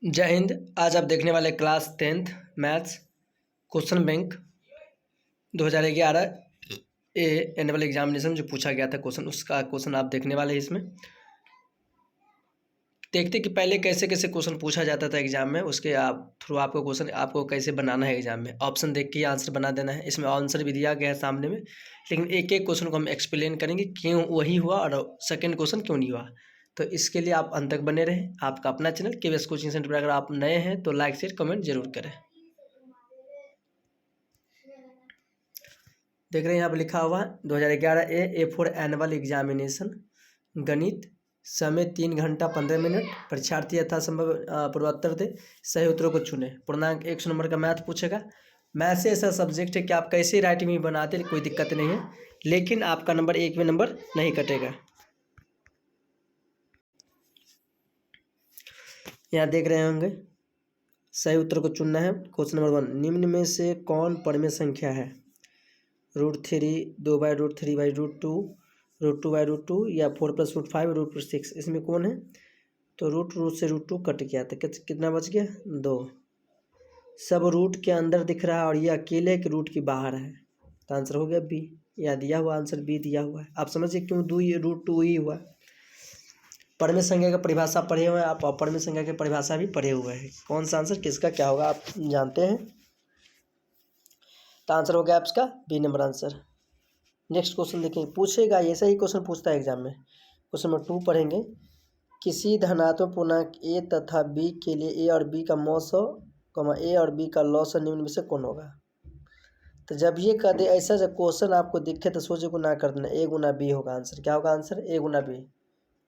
जय हिंद। आज आप देखने वाले class 10th maths question bank 2011 annual examination जो पूछा गया था क्वेश्चन, उसका क्वेश्चन आप देखने वाले हैं। इसमें देखते कि पहले कैसे कैसे क्वेश्चन पूछा जाता था एग्जाम में, उसके थ्रू आपको क्वेश्चन आपको कैसे बनाना है एग्जाम में। ऑप्शन देख के आंसर बना देना है। इसमें आंसर भी दिया गया है सामने में, लेकिन एक एक क्वेश्चन को हम एक्सप्लेन करेंगे क्यों वही हुआ और सेकेंड क्वेश्चन क्यों नहीं हुआ। तो इसके लिए आप अंत तक बने रहें। आपका अपना चैनल केवीएस कोचिंग सेंटर पर अगर आप नए हैं तो लाइक शेयर कमेंट जरूर करें। देख रहे हैं यहाँ पर लिखा हुआ 2011 ए फॉर एनुअल एग्जामिनेशन गणित, समय 3 घंटा 15 मिनट। परीक्षार्थी यथासंभव पूर्वोत्तर दे, सही उत्तरों को चुने। पूर्णांक 100 नंबर का मैथ पूछेगा। मैथ से ऐसा सब्जेक्ट है कि आप कैसे राइटिंग में बनाते कोई दिक्कत नहीं है, लेकिन आपका नंबर एक भी नंबर नहीं कटेगा। यहाँ देख रहे होंगे सही उत्तर को चुनना है। क्वेश्चन नंबर 1, निम्न में से कौन परमेय संख्या है? √3, 2/√3/√2, √2/√2 या 4+√5 √6। इसमें कौन है? तो रूट से √2 कट गया था, कितना बच गया? 2। सब रूट के अंदर दिख रहा है और ये अकेले के रूट के बाहर है, तो आंसर हो गया बी। या दिया हुआ आंसर बी दिया हुआ है। आप समझिए क्यों √2 ही हुआ। परमेय संख्या का परिभाषा पढ़े हुए हैं आप, और परमेय संख्या की परिभाषा भी पढ़े हुए हैं। कौन सा आंसर किसका क्या होगा आप जानते हैं, तो आंसर हो गया आपका B number answer. Next question देखेंगे, पूछेगा ऐसा ही क्वेश्चन पूछता है एग्जाम में। क्वेश्चन नंबर 2 पढ़ेंगे, किसी धनात्मक पूर्णांक ए तथा बी के लिए ए और बी का मौसो ए और बी का लॉस निम्न में से कौन होगा? तो जब ये कर दे ऐसा जब क्वेश्चन आपको दिखे तो सोचे गुना कर देना, ए गुना बी होगा आंसर। क्या होगा आंसर? ए गुना बी।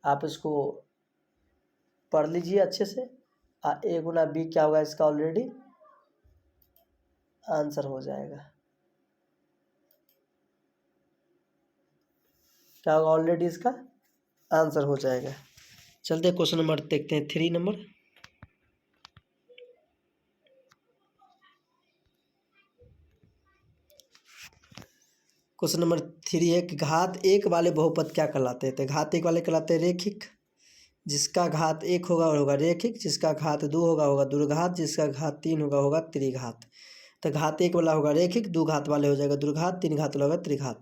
आप इसको पढ़ लीजिए अच्छे से। ए गुना बी क्या होगा इसका ऑलरेडी आंसर हो जाएगा। क्या होगा? ऑलरेडी इसका आंसर हो जाएगा। चलते क्वेश्चन नंबर देखते हैं 3 नंबर। क्वेश्चन नंबर 3 है कि घात 1 वाले बहुपद क्या कहलाते हैं? तो घात 1 वाले कहलाते हैं रेखिक। जिसका घात 1 होगा होगा रेखिक, जिसका घात 2 होगा दुर्घात, जिसका घात 3 होगा त्रिघात। तो घात 1 वाला होगा रेखिक, 2 घात वाले हो जाएगा दुर्घात, 3 घात वाला होगा त्रिघात।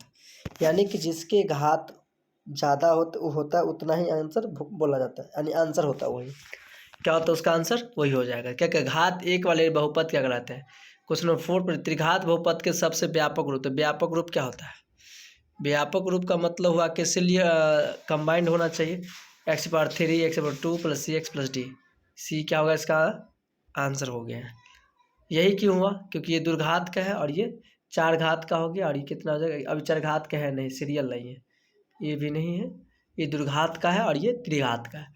यानी कि जिसके घात ज़्यादा होता है उतना ही आंसर बोला जाता है, यानी आंसर होता है वही। क्या होता है उसका आंसर? वही हो जाएगा। क्या क्या घात 1 वाले बहुपद क्या कहलाते हैं? क्वेश्चन नंबर 4 पर त्रिघात बहुपद के सबसे व्यापक रूप। तो व्यापक रूप क्या होता है? व्यापक रूप का मतलब हुआ कि इसलिए कंबाइंड होना चाहिए। x⁴, x⁴2 + cx + d। सी क्या होगा इसका आंसर हो गया है। यही क्यों हुआ? क्योंकि ये दुर्घात का है और ये 4 घात का हो गया, और ये कितना हो जाएगा? अभी 4 घात का है नहीं, सीरियल नहीं है, ये भी नहीं है। ये दुर्घात का है और ये त्रिघात का है।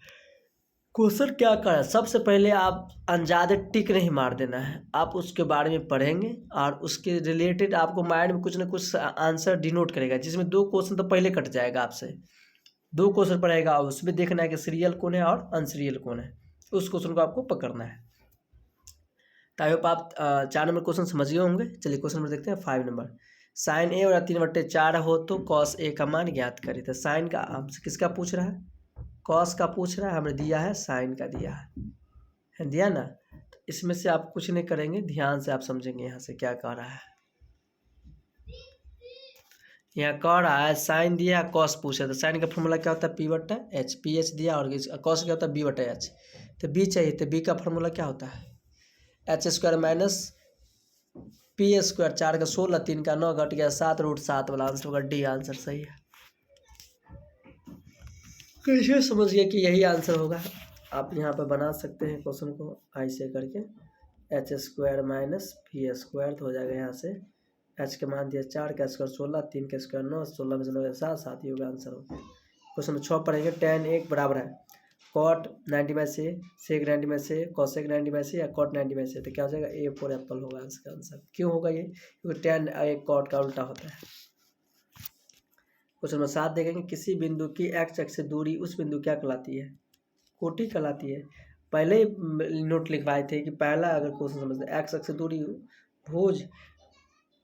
क्वेश्चन क्या कर रहा है? सबसे पहले आप अंदाज़े टिक नहीं मार देना है, आप उसके बारे में पढ़ेंगे और उसके रिलेटेड आपको माइंड में कुछ ना कुछ आंसर डिनोट करेगा। जिसमें 2 क्वेश्चन तो पहले कट जाएगा आपसे। 2 क्वेश्चन पढ़ेगा और उसमें देखना है कि सीरियल कौन है और अनसीरियल कौन है, उस क्वेश्चन को आपको पकड़ना है। तो आई होप आप 4 नंबर क्वेश्चन समझिए होंगे। चलिए क्वेश्चन नंबर देखते हैं 5 नंबर। साइन ए और 3/4 हो तो कॉस ए का मान ज्ञात करें। तो साइन का आपसे किसका पूछ रहा है? कॉस का पूछ रहा है, हमने दिया है साइन का दिया है दिया ना। तो इसमें से आप कुछ नहीं करेंगे, ध्यान से आप समझेंगे यहाँ से क्या कह रहा है। यहाँ कह रहा है साइन दिया, कॉस पूछा। तो साइन का फॉर्मूला क्या होता है? P/H। PH दिया और कॉस क्या होता है? B/H। तो B चाहिए, तो B का फॉर्मूला क्या होता है? h² - P²। 4 का 16, 3 का 9, घट गया 7, √7 वाला आंसर होगा डी। आंसर सही है। कैसे समझिए कि यही आंसर होगा। आप यहाँ पर बना सकते हैं क्वेश्चन को ऐसे करके, h² - P² तो हो जाएगा यहाँ से। h के मान दिया 4 का स्क्वायर 16, 3 का स्क्वायर 9, 16 में से 9 7, 7 ही होगा आंसर होगा। क्वेश्चन नंबर 6 पढ़ेंगे, tan 1 बराबर है cot 90 में से, sec 90 में से, cosec 90 में से या cot 90 में से। तो क्या हो जाएगा? A फॉर एप्पल होगा इसका आंसर। क्यों होगा ये? क्योंकि tan 1 cot का उल्टा होता है। क्वेश्चन नंबर 7 देखेंगे, किसी बिंदु की x अक्ष से दूरी उस बिंदु क्या कहलाती है? कोटि कहलाती है। पहले ही नोट लिखवाए थे कि पहला अगर क्वेश्चन समझते हैं, x अक्ष से दूरी भुज,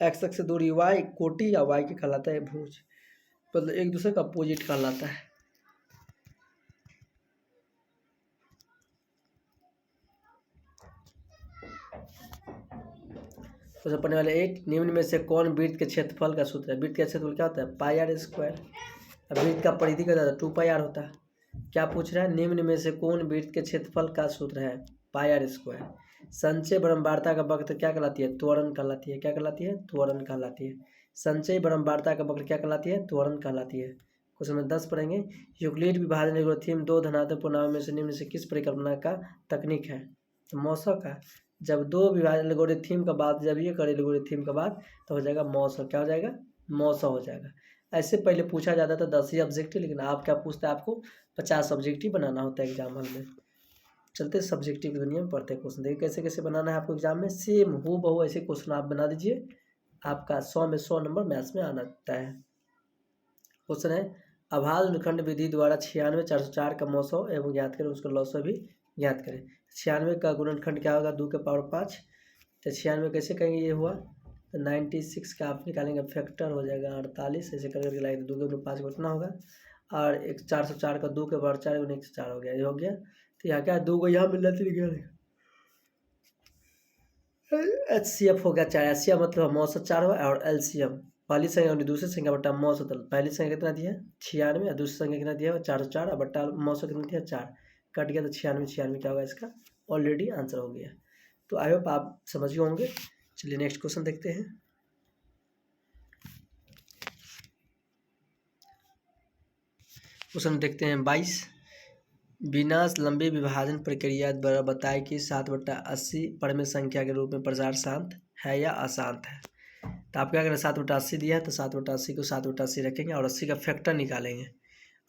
x अक्ष से दूरी y कोटि या y की कहलाता है भुज, मतलब एक दूसरे का अपोजिट कहलाता है। 8 नंबर क्वेश्चन, क्वेश्चन पढ़ने वाले 8, निम्न में से कौन वृत्त के क्षेत्रफल का सूत्र है? वृत्त का क्षेत्रफल क्या होता है? पाई आर स्क्वायर। अब वृत्त का परिधि क्या होता है? 2 पाई आर होता है। क्या पूछ रहा है? निम्न में से कौन वृत्त के क्षेत्रफल का सूत्र है? पाई आर स्क्वायर। संचय बारंबारता का वक्र क्या कहलाती है? त्वरण कहलाती है। क्या कहलाती है? त्वरण कहलाती है। संचय बारंबारता का वक्र क्या कहलाती है? त्वरण कहलाती है। क्वेश्चन नंबर 10 पढ़ेंगे। यूक्लिड विभाजन एल्गोरिथ्म 2 धनात्मक पूर्णांकों में से निम्न से किस परिकल्पना का तकनीक है? तो मौसो का। जब 2 विभाजन एल्गोरिथ्म का बात, जब ये करे एल्गोरिथ्म का बात, तो हो जाएगा मौसो। क्या हो जाएगा? मौसो हो जाएगा। ऐसे पहले पूछा जाता था 10 ही ऑब्जेक्टिव, लेकिन आप क्या पूछते हैं? आपको 50 ऑब्जेक्टिव बनाना होता है एग्जाम हॉल में। चलते सब्जेक्टिव की दुनिया में पढ़ते क्वेश्चन। देखिए कैसे कैसे बनाना है आपको एग्जाम में। सेम हूबहू बहु ऐसे क्वेश्चन आप बना दीजिए, आपका 100 में 100 नंबर मैथ्स में आना तय है। क्वेश्चन है, अभाज्य अनुखंड विधि द्वारा 96 404 का मौसो एवं ज्ञात करें, उसका लौसो भी ज्ञात करें। 96 का गुणनखंड क्या होगा? 2 के पावर 5। तो 96 कैसे कहेंगे? ये हुआ तो 96 का आप निकालेंगे, फैक्टर हो जाएगा 48। ऐसे करके लाएंगे, 2 के 5 घटना होगा। और एक 404 का 2 के पावर 4 104 हो गया। ये हो गया। तो यहाँ क्या 2 को यहाँ मिल रहा है, HCF हो गया 4। HCF मतलब मौसो 4 हुआ। और LCM पहली संख्या और दूसरी संख्या बट्टा मौसो। पहली संख्या कितना दिया है? 96। और दूसरी संख्या कितना दिया है? 404। और बट्टा मौसो कितना दिया है? 4। कट गया तो 96 क्या होगा इसका? ऑलरेडी आंसर हो गया। तो आई होप आप समझ गए होंगे। चलिए नेक्स्ट क्वेश्चन देखते हैं। क्वेश्चन देखते हैं 22। बिना लंबी विभाजन प्रक्रिया द्वारा बताए कि 7/80 परमेय संख्या के रूप में प्रसार शांत है या अशांत है। तो आप क्या करें? 7/80 दिया है तो 7/80 को 7/80 रखेंगे और 80 का फैक्टर निकालेंगे।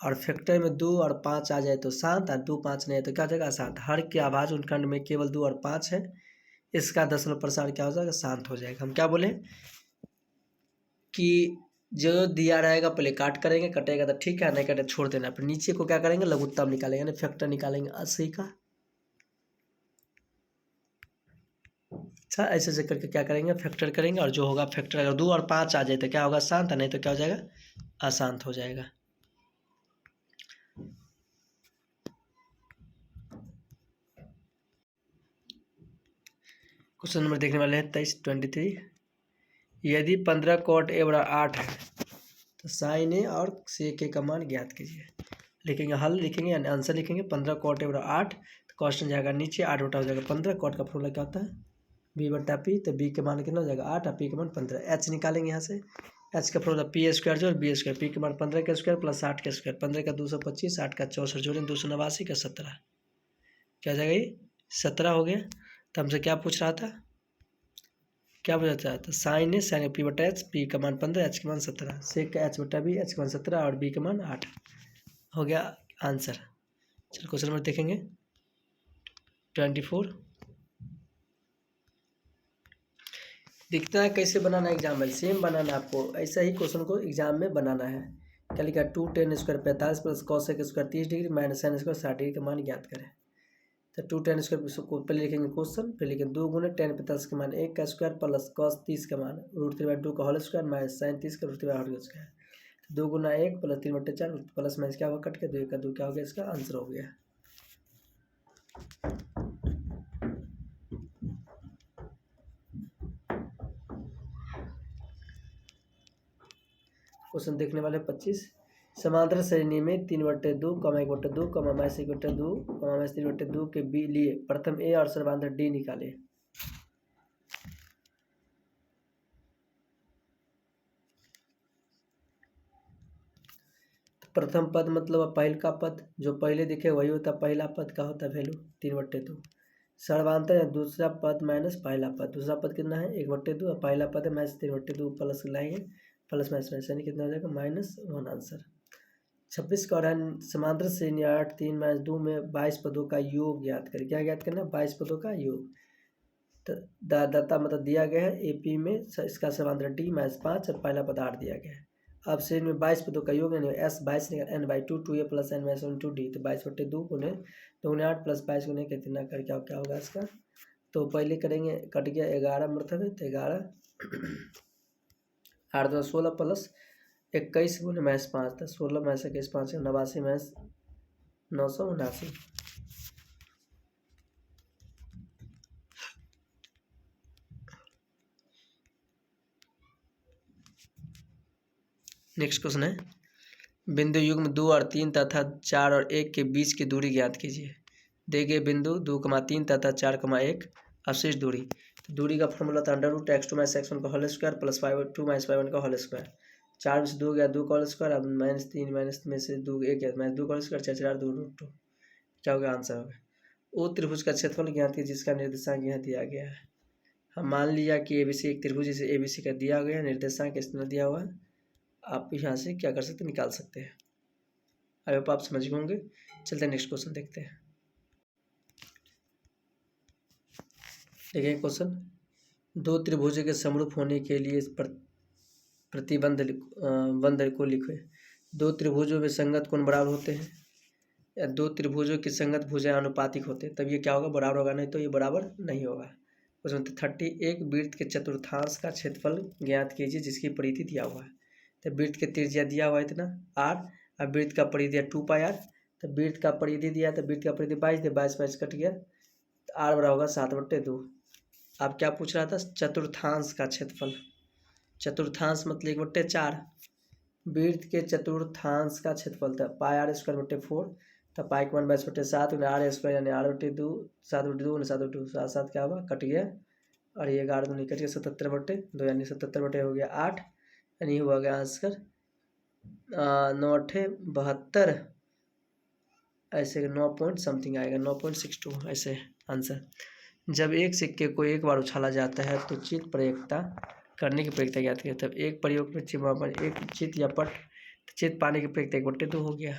और फैक्टर में 2 और 5 आ जाए तो शांत, और 2 5 नहीं है तो क्या हो जाएगा? अशांत। हर के अभाज्य खंड में केवल 2 और 5 है, इसका दशमलव प्रसार क्या हो जाएगा? शांत हो जाएगा। हम क्या बोले कि जो दिया रहेगा पहले काट करेंगे, कटेगा तो ठीक है, नहीं कटे छोड़ देना। फिर नीचे को क्या करेंगे? लघुत्तम निकालेंगे, यानी फैक्टर निकालेंगे 80 का। अच्छा, ऐसे ऐसे करके क्या करेंगे? फैक्टर करेंगे। और जो होगा फैक्टर, अगर 2 और 5 आ जाए तो क्या होगा? शांत, नहीं तो क्या हो जाएगा? अशांत हो जाएगा। क्वेश्चन नंबर देखने वाले हैं 23। यदि 15 cot A = 8 है तो साइन ए और सेक ए का मान ज्ञात कीजिए। लिखेंगे हल, लिखेंगे यानी आंसर लिखेंगे। 15 cot A = 8 तो क्वेश्चन जाएगा नीचे, 8 बटा हो जाएगा 15। cot का फॉर्मूला क्या होता है? B/P। तो B के मान कितना हो जाएगा? 8 और P के मान 15। H निकालेंगे यहाँ से। H का फॉर्मूला P² जो और B²। P के मान 15 का स्क्वायर प्लस 8 का स्क्वायर। 15 का 225, 8 का 64 जोड़ें 289 का 17। क्या हो जाएगा? ये 17 हो गया। तो हमसे क्या पूछ रहा था? क्या पूछा था? तो साइन ए साइन P/H, P का मान 15, H का मान 17, सेक का H/B, H का मान 17 और B का मान 8 हो गया आंसर। चलो क्वेश्चन नंबर देखेंगे 24। दिखता है कैसे बनाना है एग्जाम में? सेम बनाना है आपको, ऐसा ही क्वेश्चन को एग्जाम में बनाना है। क्या लिखा? 2 tan² 45 plus cos² 30 degree minus sin² 60 degree का मान ज्ञात करें। तो 2 tan² को पहले लिखेंगे क्वेश्चन, फिर लिखेंगे 2 गुने tan 45 के मान 1 का स्क्वायर प्लस cos 30 का मान √3/2 का होल स्क्वायर माइनस sin 30 का √3/8 का स्क्वायर। 2 गुना 1 प्लस 3/4 प्लस माइनस क्या होगा? कट के 2 का 2 क्या हो गया? इसका आंसर हो गया। क्वेश्चन देखने वाले 25। समांतर श्रेणी में 3/2, 1/2, -1/2, -3/2 के लिए प्रथम ए और सर्वांतर डी निकाले। प्रथम पद मतलब पहल का पद, जो पहले दिखे वही होता है पहला पद का होता है वैल्यू 3/2। सर्वांतर है दूसरा पद माइनस पहला पद। दूसरा पद कितना है? 1/2 और पहला पद है -3/2 प्लस लाएंगे, प्लस माइनस यानी कितना हो जाएगा? -1 आंसर। 26 का है समांतर श्रेणी 8 3 -2 में 22 पदों का योग ज्ञात करें। क्या ज्ञात करना? 22 पदों का योग। तो दाता मतलब दिया गया है AP में इसका समांतर D -5 और पहला पद 8 दिया गया है। अब श्रेणी में 22 पदों का योग यानी S 22 n/2 2A + n - 1 2D। तो 22/2 गुने 2 गुने 8 प्लस 22 गुने कितना कर क्या होगा इसका? तो पहले करेंगे, कट गया 11 मतलब है तो 11 8 2 16 प्लस 21 गुने -5 था 16 - 21 5 89 - 979। नेक्स्ट क्वेश्चन है, बिंदु युग्म 2 और 3 तथा 4 और 1 के बीच की दूरी ज्ञात कीजिए। देखे बिंदु 2,3 तथा 4,1 अवशिष्ट दूरी। तो दूरी का फॉर्मूला था √(x2 - x1) का होल स्क्वायर प्लस 5(2 - 5)(1) का होल स्क्वायर। 4 में से 2 गया 2 का होल स्क्वायर, अब -3 माइनस में से 2 1 गया -2 का होल स्क्वायर, 4 4 2 √2। क्या होगा आंसर होगा। वो त्रिभुज का क्षेत्रफल ज्ञात कीजिए जिसका निर्देशांक यहाँ दिया गया है। हम मान लिया कि ABC एक त्रिभुज जिसे ABC का दिया गया निर्देशांक इस तरह दिया हुआ है। आप यहाँ से क्या कर सकते हैं, निकाल सकते हैं। आई होप आप समझ गए होंगे। चलते हैं नेक्स्ट क्वेश्चन देखते हैं। देखिए क्वेश्चन, दो त्रिभुजों के समरूप होने के लिए प्रतिबंध बंध को लिखे। दो त्रिभुजों में संगत कोण बराबर होते हैं या दो त्रिभुजों की संगत भुजाएं अनुपातिक होते हैं, तब ये क्या होगा, बराबर होगा, नहीं तो ये बराबर नहीं होगा। उसमें 31 वृत्त के चतुर्थांश का क्षेत्रफल ज्ञात कीजिए जिसकी परिधि दिया हुआ है। तो वृत्त के त्रिज्या दिया हुआ है इतना r, अब वृत्त का परिधि है 2πr। तो वृत्त का परिधि दिया है, तो वृत्त का परिधि 22 दे 22 कट गया, तो r बराबर होगा 7/2। अब क्या पूछ रहा था, चतुर्थांश का क्षेत्रफल। चतुर्थांश मतलब 1/4। वृत्त के चतुर्थांश का क्षेत्रफल था πr²/4, तो पाई का मान 22/7 r² यानी r/2 7/2 7/2 7 7 क्या हुआ, कट गया, और ये 11 दूनी कट गया 77/2 यानी 77 हो गया 8, यानी हुआ गया आंसर 9 8 72, ऐसे 9 पॉइंट समथिंग आएगा 9.62 ऐसे आंसर। जब एक सिक्के को एक बार उछाला जाता है तो चित्त प्रयोक्ता करने की प्रयोक्ता ज्ञात किया। तब एक प्रयोग में एक चित्त या पट चित्त पाने की प्रयोक्ता 1/2 हो गया।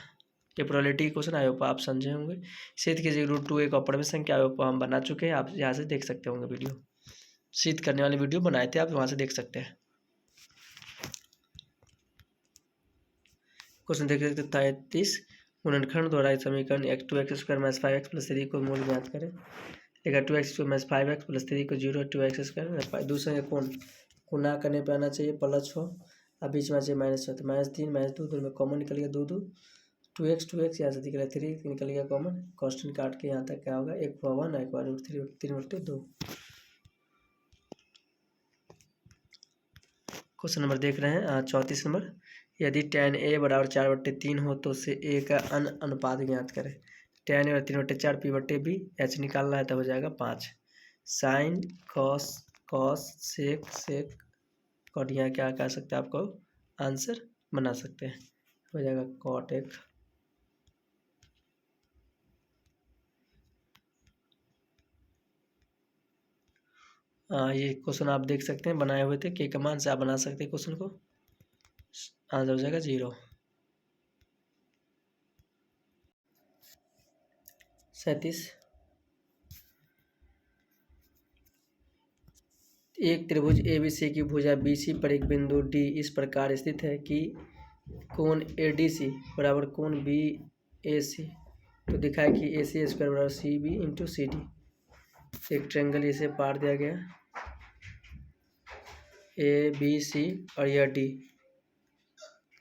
ये प्रोबेबिलिटी क्वेश्चन आयोग पर आप समझे होंगे। सिद्ध कीजिए √2 एक अपरिमेय संख्या आयोग पर हम बना चुके हैं, आप यहाँ से देख सकते होंगे वीडियो। सिद्ध करने वाले वीडियो बनाए थे, आप वहाँ से देख सकते हैं। क्वेश्चन देख सकते 33 गुणनखंड द्वारा समीकरण x2x² - 5x + 3 को मूल ज्ञात करें। देखा 2x² - 5x + 3 को 0 2x²। दूसरे कोण गुना करने पे आना चाहिए +6, अब बीच में चाहिए -6, तो -3 -2 दोनों में कॉमन निकल गया 2 2 2x यहाँ से निकल गया 3 निकल गया कॉमन, कॉन्स्टेंट काट के यहाँ तक क्या होगा 1 × 1 1 × √3 3/2। क्वेश्चन नंबर देख रहे हैं 34 नंबर, यदि tan A = 4/3 हो तो उससे A का अनुपात ज्ञात करें। tan A 3/4 P/B, h निकालना है तो हो जाएगा 5। साइन कॉस सेक कॉट, यहाँ क्या कह सकते हैं, आपको आंसर बना सकते हैं, हो जाएगा cot x। ये क्वेश्चन आप देख सकते हैं बनाए हुए थे, के का मान से आप बना सकते हैं क्वेश्चन को, आंसर हो जाएगा 0। 37 एक त्रिभुज ABC की भुजा BC पर एक बिंदु D इस प्रकार स्थित है कि कोण ADC बराबर कोण BAC। तो दिखा है कि AC² = CB × CD। एक ट्रायंगल इसे पार दिया गया A B C और यह D,